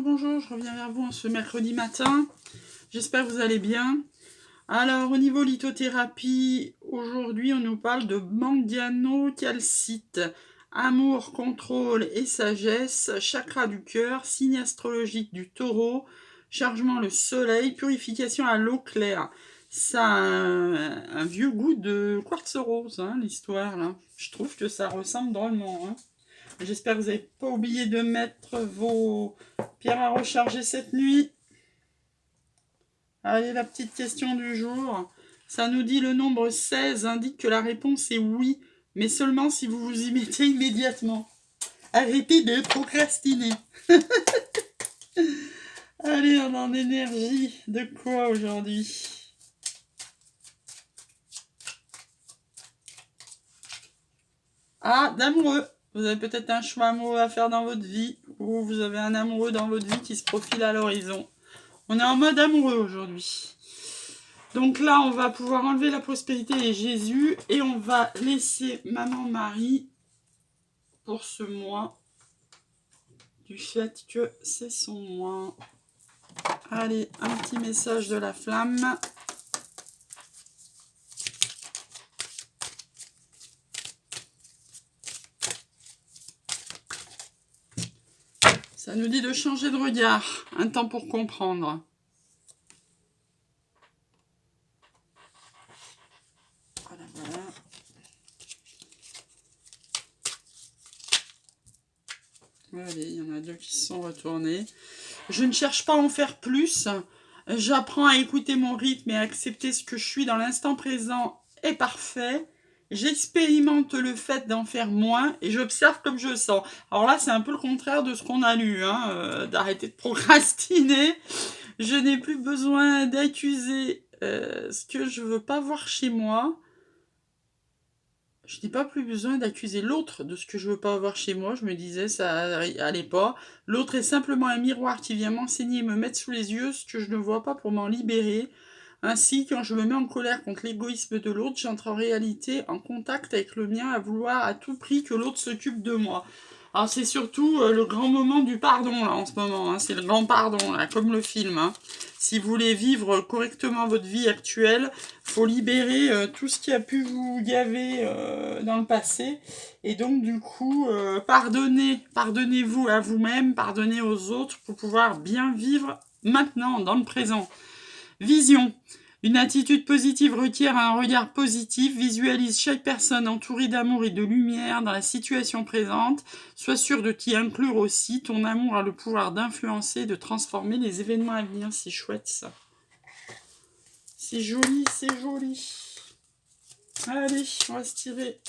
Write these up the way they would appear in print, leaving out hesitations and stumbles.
bonjour, je reviens vers vous ce mercredi matin. J'espère que vous allez bien. Alors, au niveau lithothérapie, aujourd'hui, on nous parle de mandiano-calcite. Amour, contrôle et sagesse, chakra du cœur, signe astrologique du taureau, chargement le soleil, purification à l'eau claire. Ça a un vieux goût de quartz rose, hein, l'histoire, là. Je trouve que ça ressemble drôlement, hein. J'espère que vous n'avez pas oublié de mettre vos pierres à recharger cette nuit. Allez, la petite question du jour. Ça nous dit le nombre 16 indique que la réponse est oui, mais seulement si vous vous y mettez immédiatement. Arrêtez de procrastiner. Allez, on est en énergie. De quoi aujourd'hui? Ah, d'amoureux. Vous avez peut-être un choix amoureux à faire dans votre vie, ou vous avez un amoureux dans votre vie qui se profile à l'horizon. On est en mode amoureux aujourd'hui. Donc là, on va pouvoir enlever la prospérité et Jésus, et on va laisser Maman Marie pour ce mois, du fait que c'est son mois. Allez, un petit message de la flamme. Ça nous dit de changer de regard, un temps pour comprendre. Voilà, voilà. Allez, il y en a deux qui se sont retournés. Je ne cherche pas à en faire plus. J'apprends à écouter mon rythme et à accepter ce que je suis dans l'instant présent est parfait. J'expérimente le fait d'en faire moins et j'observe comme je sens. Alors là, c'est un peu le contraire de ce qu'on a lu, hein, d'arrêter de procrastiner. Je n'ai plus besoin d'accuser ce que je veux pas voir chez moi. Je n'ai pas plus besoin d'accuser l'autre de ce que je veux pas avoir chez moi. Je me disais, ça allait pas. L'autre est simplement un miroir qui vient m'enseigner et me mettre sous les yeux ce que je ne vois pas pour m'en libérer. Ainsi, quand je me mets en colère contre l'égoïsme de l'autre, j'entre en réalité en contact avec le mien à vouloir à tout prix que l'autre s'occupe de moi. Alors c'est surtout le grand moment du pardon là en ce moment, hein. C'est le grand pardon là, comme le film, hein. Si vous voulez vivre correctement votre vie actuelle, faut libérer tout ce qui a pu vous gaver dans le passé. Et donc du coup, pardonnez-vous à vous-même, pardonnez aux autres pour pouvoir bien vivre maintenant, dans le présent. Vision. Une attitude positive requiert un regard positif, visualise chaque personne entourée d'amour et de lumière dans la situation présente. Sois sûr de t'y inclure aussi. Ton amour a le pouvoir d'influencer, de transformer les événements à venir. C'est chouette ça. C'est joli, c'est joli. Allez, on va se tirer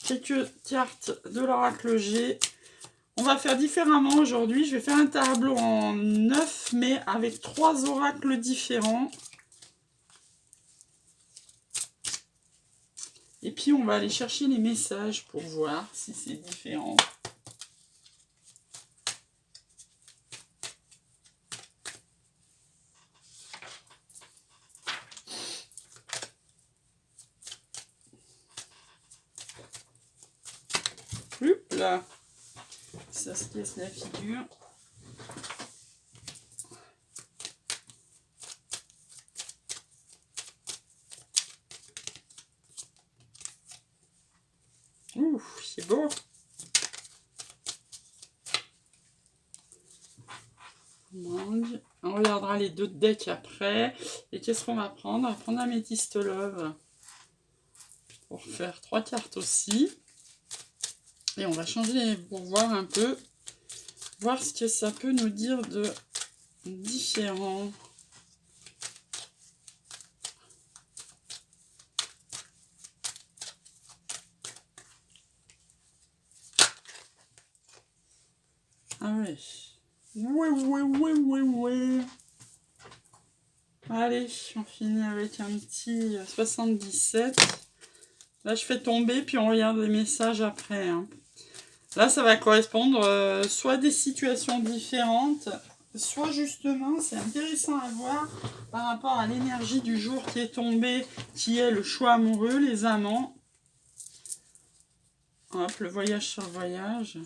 quelques cartes de l'oracle G. On va faire différemment aujourd'hui. Je vais faire un tableau en 9, mais avec 3 oracles différents. Et puis, on va aller chercher les messages pour voir si c'est différent. Hop là. Ça se casse la figure. Ouh, c'est beau. On regardera les deux decks après. Et qu'est-ce qu'on va prendre? On va prendre Améthyste Love pour faire 3 cartes aussi. Et on va changer pour voir un peu, voir ce que ça peut nous dire de différent. Ah ouais. Ouais. Allez, on finit avec un petit 77. Là, je fais tomber, puis on regarde les messages après, hein. Là, ça va correspondre soit des situations différentes, soit justement, c'est intéressant à voir par rapport à l'énergie du jour qui est tombée, qui est le choix amoureux, les amants. Hop, le voyage sur le voyage.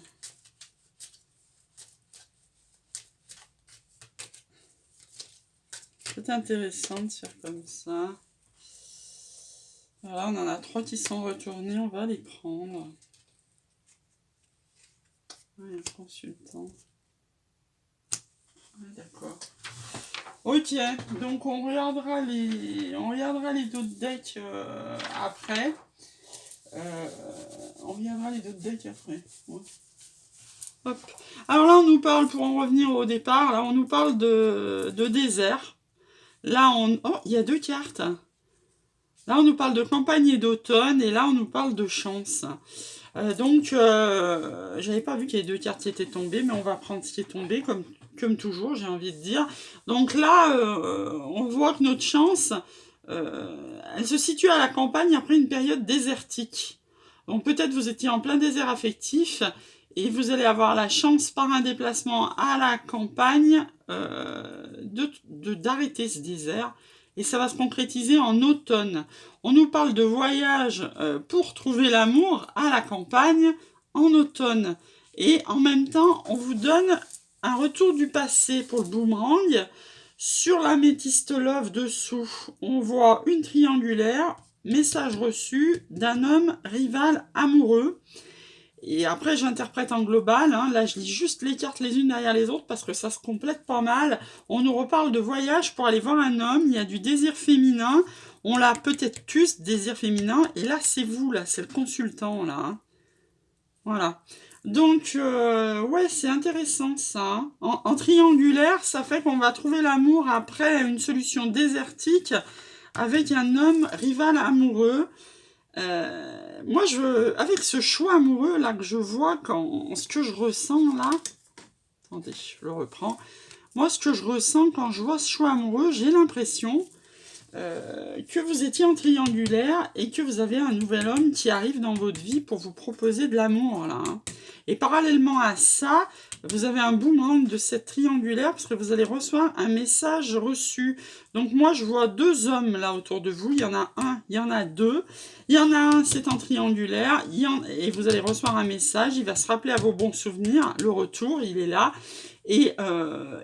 peut-être intéressant de faire comme ça. Voilà, on en a 3 qui sont retournés, on va les prendre. Ouais, un consultant. Ouais, d'accord. Ok, donc on regardera les d'autres decks après. On regardera les d'autres decks après. Ouais. Hop. Alors là, on nous parle, pour en revenir au départ, là, on nous parle de désert. Là, oh, il y a 2 cartes. Là, on nous parle de campagne et d'automne, et là, on nous parle de chance. Donc, j'avais pas vu qu'il y avait 2 cartes qui étaient tombées, mais on va prendre ce qui est tombé, comme toujours, j'ai envie de dire. Donc là, on voit que notre chance, elle se situe à la campagne après une période désertique. Donc peut-être vous étiez en plein désert affectif, et vous allez avoir la chance, par un déplacement à la campagne, d'arrêter ce désert. Et ça va se concrétiser en automne. On nous parle de voyage pour trouver l'amour à la campagne en automne. Et en même temps, on vous donne un retour du passé pour le boomerang. Sur l'améthyste love dessous, on voit une triangulaire, message reçu d'un homme rival amoureux. Et après, j'interprète en global. Hein. Là, je lis juste les cartes les unes derrière les autres parce que ça se complète pas mal. On nous reparle de voyage pour aller voir un homme. Il y a du désir féminin. On l'a peut-être tous, désir féminin. Et là, c'est vous, là. C'est le consultant, là. Hein. Voilà. Donc, ouais, c'est intéressant, ça. Hein. En triangulaire, ça fait qu'on va trouver l'amour après une solution désertique avec un homme rival amoureux. Moi, avec ce choix amoureux là que je vois, ce que je ressens là, attendez, je le reprends. Moi, ce que je ressens quand je vois ce choix amoureux, j'ai l'impression que vous étiez en triangulaire et que vous avez un nouvel homme qui arrive dans votre vie pour vous proposer de l'amour là. Hein. Et parallèlement à ça, vous avez un boomerang de cette triangulaire parce que vous allez recevoir un message reçu. Donc moi, je vois 2 hommes là autour de vous. Il y en a un, il y en a 2. Il y en a un, c'est en triangulaire. Et vous allez recevoir un message. Il va se rappeler à vos bons souvenirs. Le retour, il est là. Et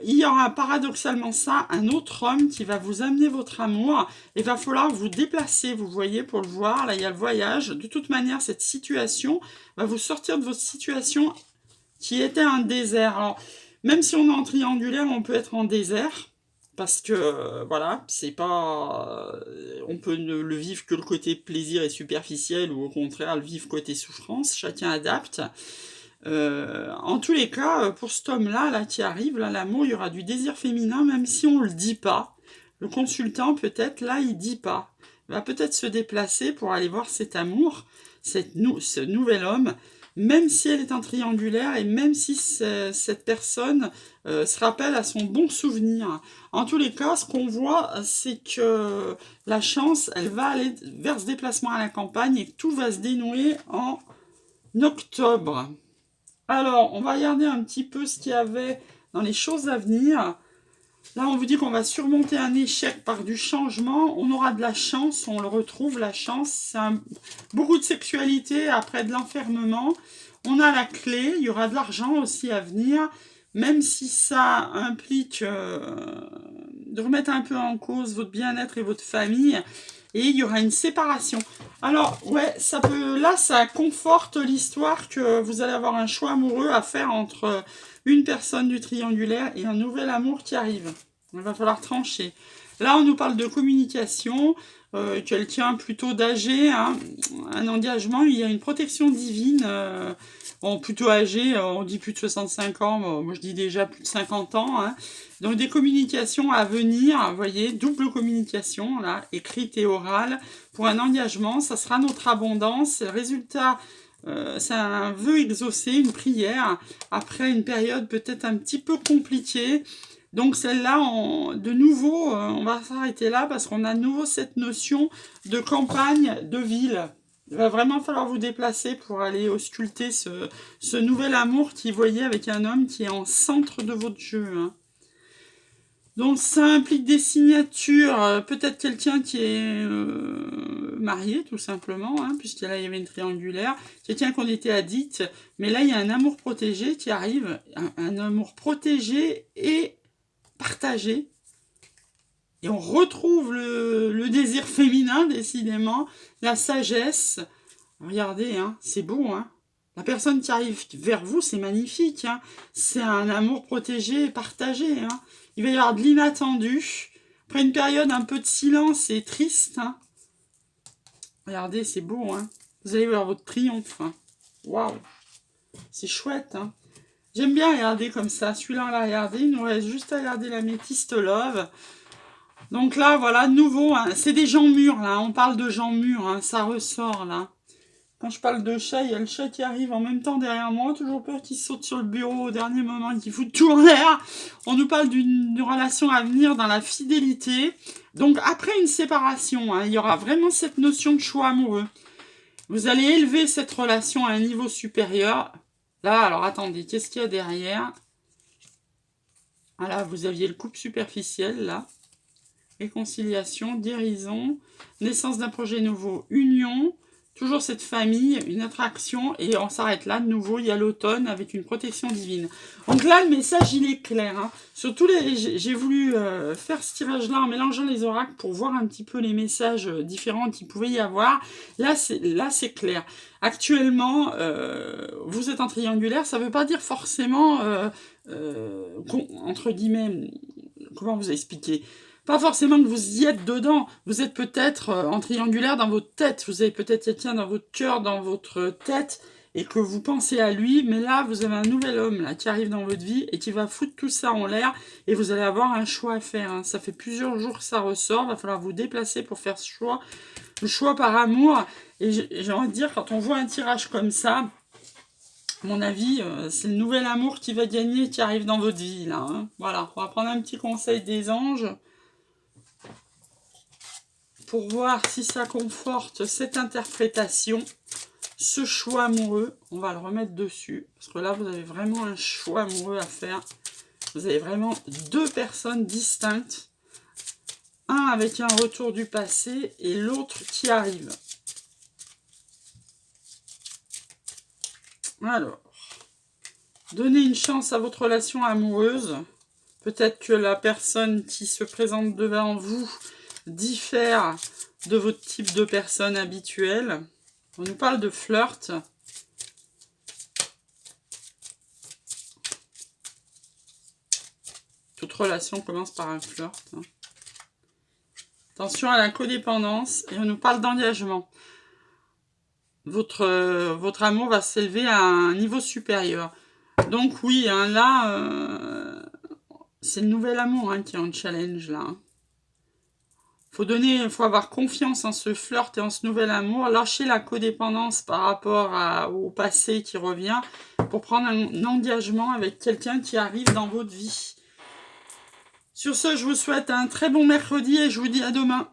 il y aura paradoxalement ça, un autre homme qui va vous amener votre amour. Il va falloir vous déplacer, vous voyez, pour le voir. Là, il y a le voyage. De toute manière, cette situation va vous sortir de votre situation qui était un désert. Alors, même si on est en triangulaire, on peut être en désert. Parce que, voilà, c'est pas... on peut ne le vivre que le côté plaisir et superficiel, ou au contraire, le vivre côté souffrance. Chacun adapte. En tous les cas, pour cet homme-là là, qui arrive, là, l'amour, il y aura du désir féminin, même si on ne le dit pas. Le consultant, peut-être, là, il dit pas. Il va peut-être se déplacer pour aller voir cet amour, ce nouvel homme, même si elle est en triangulaire et même si cette personne se rappelle à son bon souvenir. En tous les cas, ce qu'on voit, c'est que la chance, elle va aller vers ce déplacement à la campagne et que tout va se dénouer en octobre. Alors, on va regarder un petit peu ce qu'il y avait dans les choses à venir. Là, on vous dit qu'on va surmonter un échec par du changement. On aura de la chance, on le retrouve, la chance. C'est beaucoup de sexualité après de l'enfermement. On a la clé, il y aura de l'argent aussi à venir. Même si ça implique de remettre un peu en cause votre bien-être et votre famille. Et il y aura une séparation. Alors, ouais, ça conforte l'histoire que vous allez avoir un choix amoureux à faire entre une personne du triangulaire et un nouvel amour qui arrive. Il va falloir trancher. Là, on nous parle de communication, quelqu'un plutôt d'âgé, hein, un engagement, il y a une protection divine, plutôt âgé, on dit plus de 65 ans, moi je dis déjà plus de 50 ans, hein. Donc des communications à venir, vous voyez, double communication, là, écrite et orale, pour un engagement, ça sera notre abondance, le résultat, c'est un vœu exaucé, une prière, après une période peut-être un petit peu compliquée. Donc celle-là, de nouveau, on va s'arrêter là parce qu'on a de nouveau cette notion de campagne, de ville. Il va vraiment falloir vous déplacer pour aller ausculter ce nouvel amour qui, vous voyez, avec un homme qui est en centre de votre jeu. Hein. Donc ça implique des signatures, peut-être quelqu'un qui est marié tout simplement, hein, puisque là il y avait une triangulaire, quelqu'un qu'on était addict, mais là il y a un amour protégé qui arrive, un amour protégé et partagé. Et on retrouve le désir féminin, décidément, la sagesse. Regardez, hein, c'est beau, hein. La personne qui arrive vers vous, c'est magnifique, hein. C'est un amour protégé et partagé, hein. Il va y avoir de l'inattendu. Après une période un peu de silence et triste, hein. Regardez, c'est beau, hein. Vous allez voir votre triomphe, hein. Waouh, c'est chouette, hein. J'aime bien regarder comme ça. Celui-là, on l'a regardé. Il nous reste juste à regarder l'améthyste love. Donc là, voilà, nouveau, hein. C'est des gens mûrs, là. On parle de gens mûrs, hein. Ça ressort, là. Quand je parle de chat, il y a le chat qui arrive en même temps derrière moi. Toujours peur qu'il saute sur le bureau au dernier moment et qu'il fout tout en l'air. On nous parle d'une relation à venir dans la fidélité. Donc après une séparation, hein, il y aura vraiment cette notion de choix amoureux. Vous allez élever cette relation à un niveau supérieur. Là, alors attendez, qu'est-ce qu'il y a derrière? Voilà, vous aviez le couple superficiel, là. Réconciliation, guérison, naissance d'un projet nouveau, union, toujours cette famille, une attraction, et on s'arrête là, de nouveau, il y a l'automne avec une protection divine. Donc là, le message, il est clair. Hein. Surtout, j'ai voulu faire ce tirage-là en mélangeant les oracles pour voir un petit peu les messages différents qu'il pouvait y avoir. Là, c'est clair. Actuellement, vous êtes en triangulaire, ça ne veut pas dire forcément, entre guillemets, comment vous expliquer ? Pas forcément que vous y êtes dedans. Vous êtes peut-être en triangulaire dans votre tête. Vous avez peut-être quelqu'un dans votre cœur, dans votre tête, et que vous pensez à lui. Mais là, vous avez un nouvel homme là qui arrive dans votre vie et qui va foutre tout ça en l'air. Et vous allez avoir un choix à faire. Hein. Ça fait plusieurs jours que ça ressort. Il va falloir vous déplacer pour faire ce choix. Le choix par amour. Et j'ai envie de dire, quand on voit un tirage comme ça, à mon avis, c'est le nouvel amour qui va gagner, qui arrive dans votre vie. Là, hein. Voilà, on va prendre un petit conseil des anges pour voir si ça conforte cette interprétation, ce choix amoureux. On va le remettre dessus, parce que là, vous avez vraiment un choix amoureux à faire. Vous avez vraiment deux personnes distinctes. Un avec un retour du passé et l'autre qui arrive. Alors, donnez une chance à votre relation amoureuse. Peut-être que la personne qui se présente devant vous diffère de votre type de personne habituelle. On nous parle de flirt. Toute relation commence par un flirt. Hein. Attention à la codépendance. Et on nous parle d'engagement. Votre amour va s'élever à un niveau supérieur. Donc oui, hein, là, c'est le nouvel amour hein, qui est en challenge là. Hein. Faut avoir confiance en ce flirt et en ce nouvel amour, lâcher la codépendance par rapport au passé qui revient pour prendre un engagement avec quelqu'un qui arrive dans votre vie. Sur ce, je vous souhaite un très bon mercredi et je vous dis à demain.